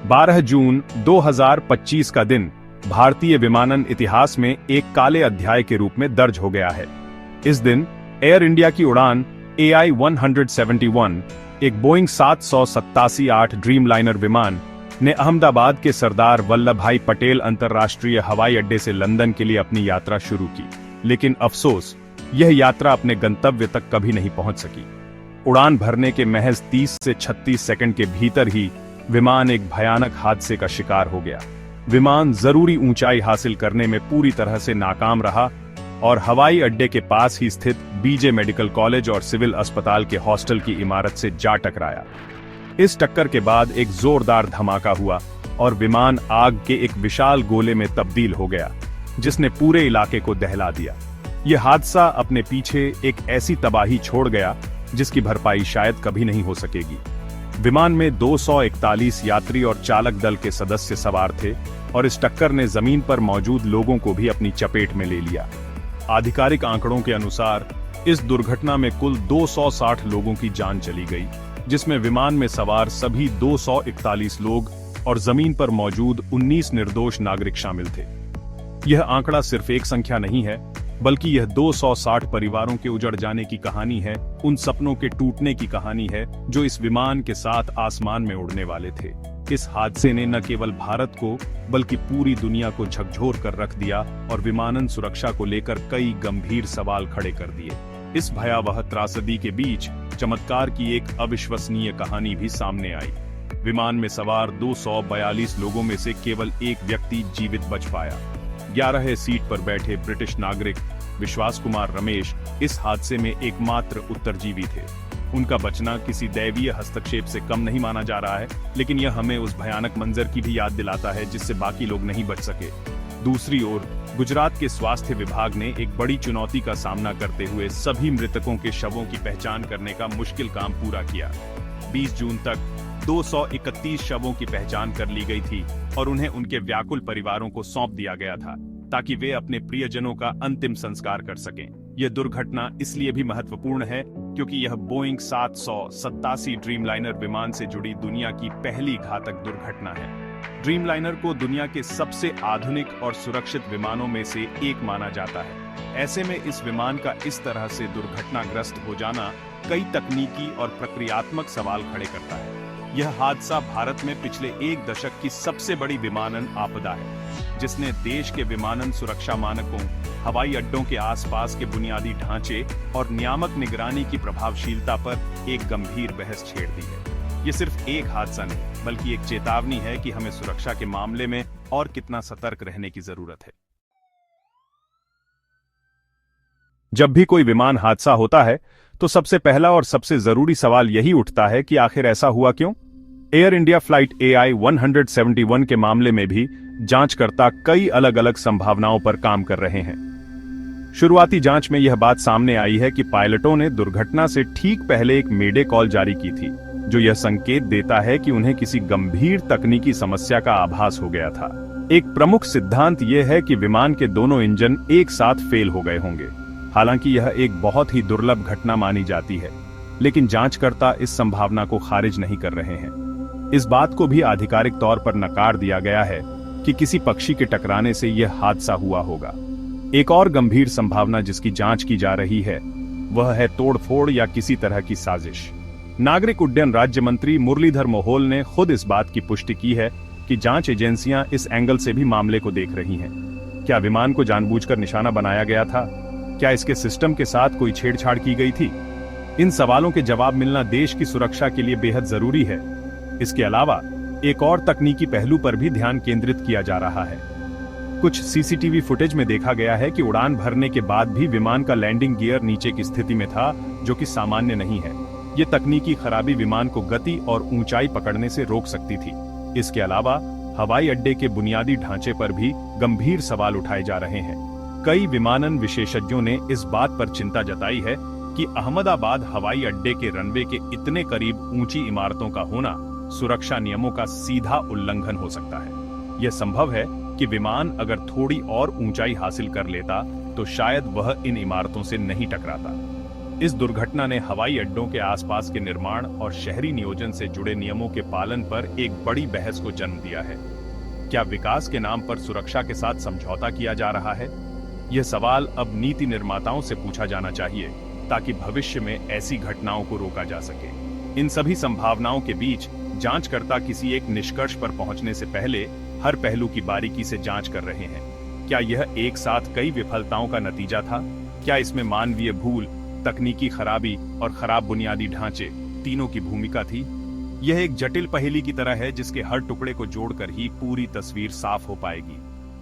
12 जून 2025 का दिन भारतीय विमानन इतिहास में एक काले अध्याय के रूप में दर्ज हो गया है। इस दिन एयर इंडिया की उड़ान AI-171, एक बोइंग 787-8 ड्रीमलाइनर विमान ने अहमदाबाद के सरदार वल्लभ भाई पटेल अंतर्राष्ट्रीय हवाई अड्डे से लंदन के लिए अपनी यात्रा शुरू की। लेकिन अफसोस, यह यात्रा अपने गंतव्य तक कभी नहीं पहुंच सकी। उड़ान भरने के महज 30 से 36 सेकंड के भीतर ही विमान एक भयानक हादसे का शिकार हो गया। विमान जरूरी ऊंचाई हासिल करने में पूरी तरह से नाकाम रहा और हवाई अड्डे के पास ही स्थित बीजे मेडिकल कॉलेज और सिविल अस्पताल के हॉस्टल की इमारत से जा टकराया। इस टक्कर के बाद एक जोरदार धमाका हुआ और विमान आग के एक विशाल गोले में तब्दील हो गया, जिसने पूरे इलाके को दहला दिया। यह हादसा अपने पीछे एक ऐसी तबाही छोड़ गया जिसकी भरपाई शायद कभी नहीं हो सकेगी। विमान में 241 यात्री और चालक दल के सदस्य सवार थे और इस टक्कर ने जमीन पर मौजूद लोगों को भी अपनी चपेट में ले लिया। आधिकारिक आंकड़ों के अनुसार इस दुर्घटना में कुल 260 लोगों की जान चली गई, जिसमें विमान में सवार सभी 241 लोग और जमीन पर मौजूद 19 निर्दोष नागरिक शामिल थे। यह आंकड़ा सिर्फ एक संख्या नहीं है, बल्कि यह 260 परिवारों के उजड़ जाने की कहानी है, उन सपनों के टूटने की कहानी है जो इस विमान के साथ आसमान में उड़ने वाले थे। इस हादसे ने न केवल भारत को बल्कि पूरी दुनिया को झकझोर कर रख दिया और विमानन सुरक्षा को लेकर कई गंभीर सवाल खड़े कर दिए। इस भयावह त्रासदी के बीच चमत्कार की एक अविश्वसनीय कहानी भी सामने आई। विमान में सवार 242 लोगों में से केवल एक व्यक्ति जीवित बच पाया। 11 सीट पर बैठे ब्रिटिश नागरिक विश्वास कुमार रमेश इस हादसे में एकमात्र उत्तरजीवी थे। उनका बचना किसी दैवीय हस्तक्षेप से कम नहीं माना जा रहा है, लेकिन यह हमें उस भयानक मंजर की भी याद दिलाता है जिससे बाकी लोग नहीं बच सके। दूसरी ओर गुजरात के स्वास्थ्य विभाग ने एक बड़ी चुनौती का सामना करते हुए सभी मृतकों के शवों की पहचान करने का मुश्किल काम पूरा किया। 20 जून तक 231 शवों की पहचान कर ली गई थी और उन्हें उनके व्याकुल परिवारों को सौंप दिया गया था ताकि वे अपने प्रियजनों का अंतिम संस्कार कर सकें। यह दुर्घटना इसलिए भी महत्वपूर्ण है क्योंकि यह बोइंग 787 ड्रीमलाइनर विमान से जुड़ी दुनिया की पहली घातक दुर्घटना है। ड्रीमलाइनर को दुनिया के सबसे आधुनिक और सुरक्षित विमानों में से एक माना जाता है। ऐसे में इस विमान का इस तरह से दुर्घटनाग्रस्त हो जाना कई तकनीकी और प्रक्रियात्मक सवाल खड़े करता है। यह हादसा भारत में पिछले एक दशक की सबसे बड़ी विमानन आपदा है, जिसने देश के विमानन सुरक्षा मानकों, हवाई अड्डों के आसपास के बुनियादी ढांचे और नियामक निगरानी की प्रभावशीलता पर एक गंभीर बहस छेड़ दी है। ये सिर्फ एक हादसा नहीं, बल्कि एक चेतावनी है कि हमें सुरक्षा के मामले में और कितना सतर्क रहने की जरूरत है। जब भी कोई विमान हादसा होता है तो सबसे पहला और सबसे जरूरी सवाल यही उठता है कि आखिर ऐसा हुआ क्यों? एयर इंडिया फ्लाइट AI-171 के मामले में भी जांचकर्ता कई अलग अलग संभावनाओं पर काम कर रहे हैं। शुरुआती जांच में यह बात सामने आई है कि पायलटों ने दुर्घटना से ठीक पहले एक मेडे कॉल जारी की थी, जो यह संकेत देता है कि उन्हें किसी गंभीर तकनीकी समस्या का आभास हो गया था। एक प्रमुख सिद्धांत यह है कि विमान के दोनों इंजन एक साथ फेल हो गए होंगे। हालांकि यह एक बहुत ही दुर्लभ घटना मानी जाती है, लेकिन जांचकर्ता इस संभावना को खारिज नहीं कर रहे हैं। इस बात को भी आधिकारिक तौर पर नकार दिया गया है कि किसी पक्षी के टकराने से यह हादसा हुआ होगा। एक और गंभीर संभावना जिसकी जांच की जा रही है वह है तोड़फोड़ या किसी तरह की साजिश। नागरिक उड्डयन राज्य मंत्री मुरलीधर मोहोल ने खुद इस बात की पुष्टि की है कि जांच एजेंसियां इस एंगल से भी मामले को देख रही हैं। क्या विमान को जानबूझकर निशाना बनाया गया था? क्या इसके सिस्टम के साथ कोई छेड़छाड़ की गई थी? इन सवालों के जवाब मिलना देश की सुरक्षा के लिए बेहद जरूरी है। इसके अलावा एक और तकनीकी पहलू पर भी ध्यान केंद्रित किया जा रहा है। कुछ सीसीटीवी फुटेज में देखा गया है कि उड़ान भरने के बाद भी विमान का लैंडिंग गियर नीचे की स्थिति में था, जो कि सामान्य नहीं है। ये तकनीकी खराबी विमान को गति और ऊंचाई पकड़ने से रोक सकती थी। इसके अलावा हवाई अड्डे के बुनियादी ढांचे पर भी गंभीर सवाल उठाए जा रहे हैं। कई विमानन विशेषज्ञों ने इस बात पर चिंता जताई है कि अहमदाबाद हवाई अड्डे के रनवे के इतने करीब ऊंची इमारतों का होना सुरक्षा नियमों का सीधा उल्लंघन हो सकता है। यह संभव है कि विमान अगर थोड़ी और ऊंचाई हासिल कर लेता तो शायद वह इन इमारतों से नहीं टकराता। इस दुर्घटना ने हवाई अड्डों के आसपास के निर्माण और शहरी नियोजन से जुड़े नियमों के पालन पर एक बड़ी बहस को जन्म दिया है। क्या विकास के नाम पर सुरक्षा के साथ समझौता किया जा रहा है? यह सवाल अब नीति निर्माताओं से पूछा जाना चाहिए ताकि भविष्य में ऐसी घटनाओं को रोका जा सके। इन सभी संभावनाओं के बीच जांचकर्ता किसी एक निष्कर्ष पर पहुंचने से पहले हर पहलू की बारीकी से जांच कर रहे हैं। क्या यह एक साथ कई विफलताओं का नतीजा था? क्या इसमें मानवीय भूल, तकनीकी खराबी और खराब बुनियादी ढांचे तीनों की भूमिका थी? यह एक जटिल पहेली की तरह है जिसके हर टुकड़े को जोड़कर ही पूरी तस्वीर साफ हो पाएगी।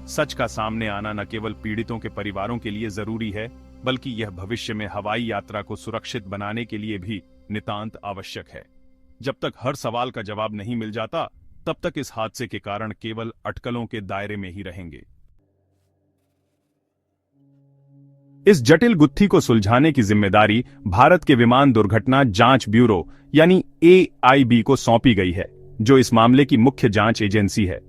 सच का सामने आना न केवल पीड़ितों के परिवारों के लिए जरूरी है, बल्कि यह भविष्य में हवाई यात्रा को सुरक्षित बनाने के लिए भी नितांत आवश्यक है। जब तक हर सवाल का जवाब नहीं मिल जाता, तब तक इस हादसे के कारण केवल अटकलों के दायरे में ही रहेंगे। इस जटिल गुत्थी को सुलझाने की जिम्मेदारी भारत के विमान दुर्घटना जांच ब्यूरो यानी AIB को सौंपी गई है, जो इस मामले की मुख्य जांच एजेंसी है।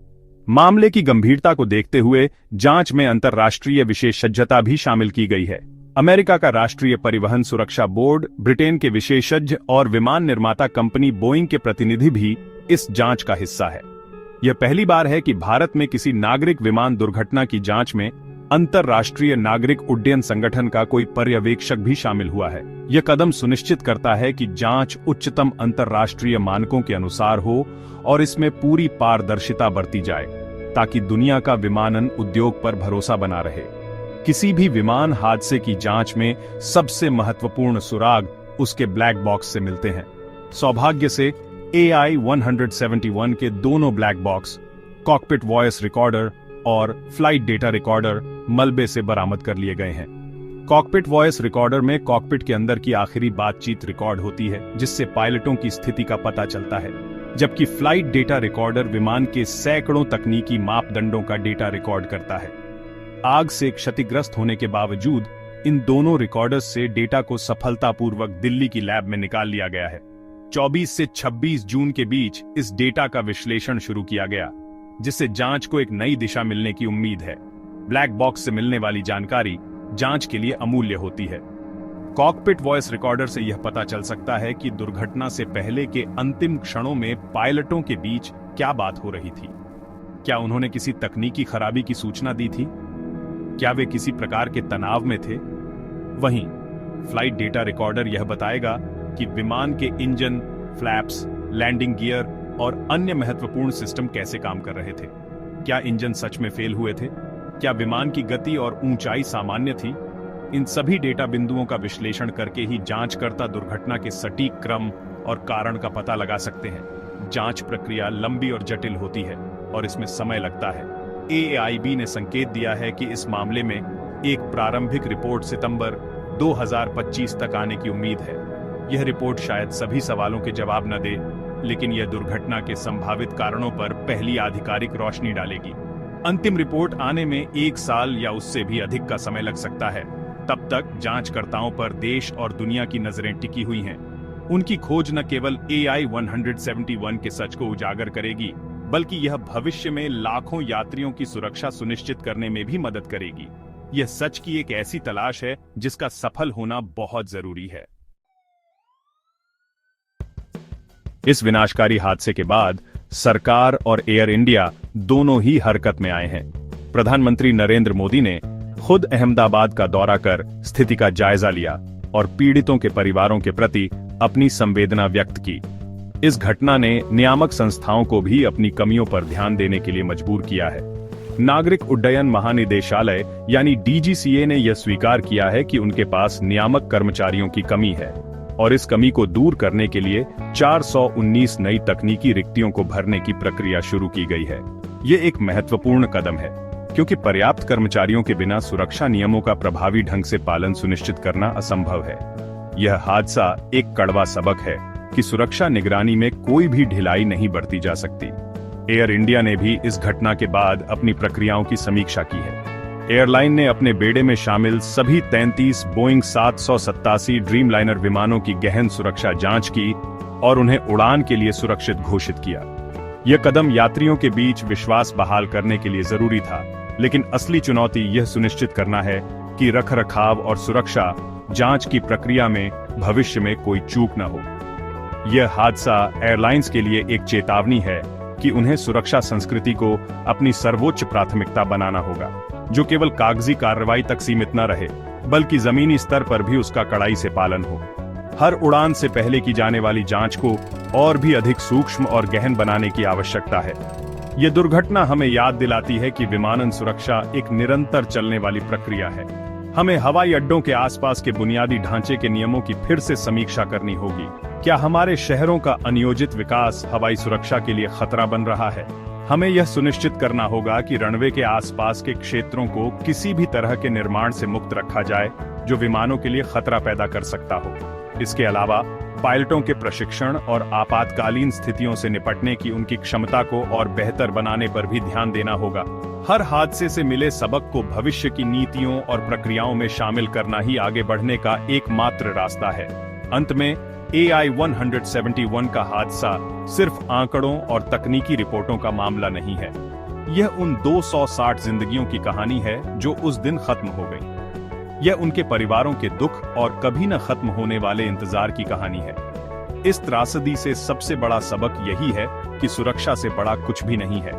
मामले की गंभीरता को देखते हुए जांच में अंतर्राष्ट्रीय विशेषज्ञता भी शामिल की गई है। अमेरिका का राष्ट्रीय परिवहन सुरक्षा बोर्ड, ब्रिटेन के विशेषज्ञ और विमान निर्माता कंपनी बोइंग के प्रतिनिधि भी इस जांच का हिस्सा है। यह पहली बार है कि भारत में किसी नागरिक विमान दुर्घटना की जांच में अंतर्राष्ट्रीय नागरिक उड्डयन संगठन का कोई पर्यवेक्षक भी शामिल हुआ है। यह कदम सुनिश्चित करता है कि जांच उच्चतम अंतर्राष्ट्रीय मानकों के अनुसार हो और इसमें पूरी पारदर्शिता बरती जाए, ताकि दुनिया का विमानन उद्योग पर भरोसा बना रहे। किसी भी विमान हादसे की जांच में सबसे महत्वपूर्ण सुराग उसके ब्लैक बॉक्स से मिलते हैं। सौभाग्य से AI-171 के दोनों black box, cockpit voice recorder और फ्लाइट डेटा रिकॉर्डर मलबे से बरामद कर लिए गए हैं। कॉकपिट वॉइस रिकॉर्डर में कॉकपिट के अंदर की आखिरी बातचीत रिकॉर्ड होती है, जिससे पायलटों की स्थिति का पता चलता है, जबकि फ्लाइट डेटा रिकॉर्डर विमान के सैकड़ों तकनीकी मापदंडों का डेटा रिकॉर्ड करता है। आग से क्षतिग्रस्त होने के बावजूद इन दोनों रिकॉर्डर्स से डेटा को सफलतापूर्वक दिल्ली की लैब में निकाल लिया गया है। 24 से 26 जून के बीच इस डेटा का विश्लेषण शुरू किया गया, जिससे जांच को एक नई दिशा मिलने की उम्मीद है। ब्लैक बॉक्स से मिलने वाली जानकारी जांच के लिए अमूल्य होती है। कॉकपिट वॉइस रिकॉर्डर से यह पता चल सकता है कि दुर्घटना से पहले के अंतिम क्षणों में पायलटों के बीच क्या बात हो रही थी। क्या उन्होंने किसी तकनीकी खराबी की सूचना दी थी? क्या वे किसी प्रकार के तनाव में थे? वहीं फ्लाइट डेटा रिकॉर्डर यह बताएगा कि विमान के इंजन, फ्लैप्स, लैंडिंग गियर और अन्य महत्वपूर्ण सिस्टम कैसे काम कर रहे थे। क्या इंजन सच में फेल हुए थे? क्या विमान की गति और ऊंचाई सामान्य थी? इन सभी डेटा बिंदुओं का विश्लेषण करके ही जांचकर्ता दुर्घटना के सटीक क्रम और कारण का पता लगा सकते हैं। जांच प्रक्रिया लंबी और जटिल होती है और इसमें समय लगता है। AIB ने संकेत दिया है कि इस मामले में एक प्रारंभिक रिपोर्ट सितंबर 2025 तक आने की उम्मीद है। यह रिपोर्ट शायद सभी सवालों के जवाब न दे, लेकिन यह दुर्घटना के संभावित कारणों पर पहली आधिकारिक रोशनी डालेगी। अंतिम रिपोर्ट आने में 1 साल या उससे भी अधिक का समय लग सकता है। तब तक जांचकर्ताओं पर देश और दुनिया की नजरें टिकी हुई हैं। उनकी खोज न केवल AI-171 के सच को उजागर करेगी, बल्कि यह भविष्य में लाखों यात्रियों की सुरक्षा सुनिश्चित करने में भी मदद करेगी। यह सच की एक ऐसी तलाश है जिसका सफल होना बहुत जरूरी है। इस विनाशकारी हादसे के बाद सरकार और एयर इंडिया दोनों ही हरकत में आए हैं। प्रधानमंत्री नरेंद्र मोदी ने खुद अहमदाबाद का दौरा कर स्थिति का जायजा लिया और पीड़ितों के परिवारों के प्रति अपनी संवेदना व्यक्त की। इस घटना ने नियामक संस्थाओं को भी अपनी कमियों पर ध्यान देने के लिए मजबूर किया है। नागरिक उड्डयन महानिदेशालय यानी DGCA ने यह स्वीकार किया है कि उनके पास नियामक कर्मचारियों की कमी है और इस कमी को दूर करने के लिए 419 नई तकनीकी रिक्तियों को भरने की प्रक्रिया शुरू की गई है। ये एक महत्वपूर्ण कदम है, क्योंकि पर्याप्त कर्मचारियों के बिना सुरक्षा नियमों का प्रभावी ढंग से पालन सुनिश्चित करना असंभव है। यह हादसा एक कड़वा सबक है कि सुरक्षा निगरानी में कोई भी ढिलाई नहीं बरती जा सकती। एयर इंडिया ने भी इस घटना के बाद अपनी प्रक्रियाओं की समीक्षा की है। एयरलाइन ने अपने बेड़े में शामिल सभी 33 बोइंग 787 ड्रीमलाइनर विमानों की गहन सुरक्षा जांच की और उन्हें उड़ान के लिए सुरक्षित घोषित किया। यह कदम यात्रियों के बीच विश्वास बहाल करने के लिए जरूरी था, लेकिन असली चुनौती यह सुनिश्चित करना है कि रखरखाव और सुरक्षा जांच की प्रक्रिया में भविष्य में कोई चूक न हो। यह हादसा एयरलाइंस के लिए एक चेतावनी है कि उन्हें सुरक्षा संस्कृति को अपनी सर्वोच्च प्राथमिकता बनाना होगा, जो केवल कागजी कार्रवाई तक सीमित न रहे, बल्कि जमीनी स्तर पर भी उसका कड़ाई से पालन हो। हर उड़ान से पहले की जाने वाली जांच को और भी अधिक सूक्ष्म और गहन बनाने की आवश्यकता है। यह दुर्घटना हमें याद दिलाती है कि विमानन सुरक्षा एक निरंतर चलने वाली प्रक्रिया है। हमें हवाई अड्डों के आसपास के बुनियादी ढांचे के नियमों की फिर से समीक्षा करनी होगी। क्या हमारे शहरों का अनियोजित विकास हवाई सुरक्षा के लिए खतरा बन रहा है? हमें यह सुनिश्चित करना होगा कि रनवे के आसपास के क्षेत्रों को किसी भी तरह के निर्माण से मुक्त रखा जाए जो विमानों के लिए खतरा पैदा कर सकता हो। इसके अलावा पायलटों के प्रशिक्षण और आपातकालीन स्थितियों से निपटने की उनकी क्षमता को और बेहतर बनाने पर भी ध्यान देना होगा। हर हादसे से मिले सबक को भविष्य की नीतियों और प्रक्रियाओं में शामिल करना ही आगे बढ़ने का एकमात्र रास्ता है। अंत में AI-171 का हादसा सिर्फ आंकड़ों और तकनीकी रिपोर्टों का मामला नहीं है। यह उन 260 जिंदगियों की कहानी है जो उस दिन खत्म हो गई। यह उनके परिवारों के दुख और कभी न खत्म होने वाले इंतजार की कहानी है। इस त्रासदी से सबसे बड़ा सबक यही है कि सुरक्षा से बड़ा कुछ भी नहीं है।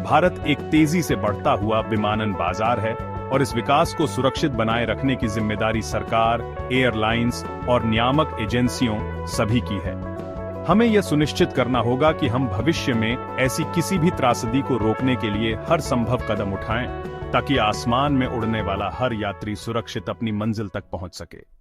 भारत एक तेजी से बढ़ता हुआ विमानन बाजार है और इस विकास को सुरक्षित बनाए रखने की जिम्मेदारी सरकार, एयरलाइंस और नियामक एजेंसियों सभी की है। हमें यह सुनिश्चित करना होगा कि हम भविष्य में ऐसी किसी भी त्रासदी को रोकने के लिए हर संभव कदम उठाएं, ताकि आसमान में उड़ने वाला हर यात्री सुरक्षित अपनी मंजिल तक पहुंच सके।